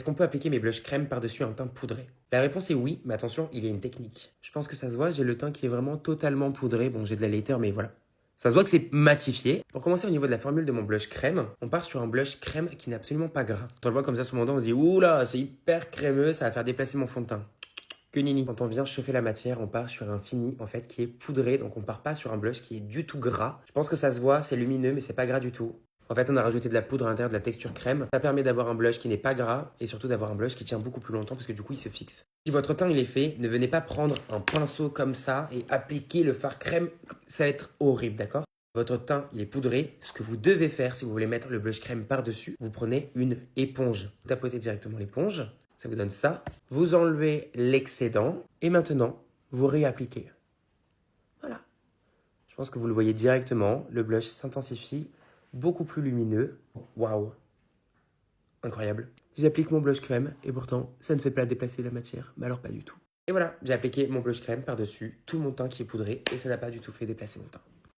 qu'on peut appliquer mes blushs crème par-dessus un teint poudré? La réponse est oui, mais attention, il y a une technique. Je pense que ça se voit, j'ai le teint qui est vraiment totalement poudré. Bon, j'ai de la later, mais voilà. Ça se voit que c'est matifié. Pour commencer, au niveau de la formule de mon blush crème, on part sur un blush crème qui n'est absolument pas gras. Quand on le voit comme ça sur mon dent, on se dit oula, c'est hyper crémeux, ça va faire déplacer mon fond de teint. Que nini. Quand on vient chauffer la matière, on part sur un fini en fait qui est poudré, donc on part pas sur un blush qui est du tout gras. Je pense que ça se voit, c'est lumineux, mais c'est pas gras du tout. En fait, on a rajouté de la poudre à l'intérieur, de la texture crème. Ça permet d'avoir un blush qui n'est pas gras et surtout d'avoir un blush qui tient beaucoup plus longtemps parce que du coup, il se fixe. Si votre teint il est fait, ne venez pas prendre un pinceau comme ça et appliquer le fard crème. Ça va être horrible, d'accord? Votre teint il est poudré. Ce que vous devez faire si vous voulez mettre le blush crème par-dessus, vous prenez une éponge. Vous tapotez directement l'éponge. Ça vous donne ça. Vous enlevez l'excédent et maintenant, vous réappliquez. Voilà. Je pense que vous le voyez directement. Le blush s'intensifie. Beaucoup plus lumineux. Waouh. Incroyable. J'applique mon blush crème et pourtant, ça ne fait pas déplacer la matière. Mais alors pas du tout. Et voilà, j'ai appliqué mon blush crème par-dessus tout mon teint qui est poudré et ça n'a pas du tout fait déplacer mon teint.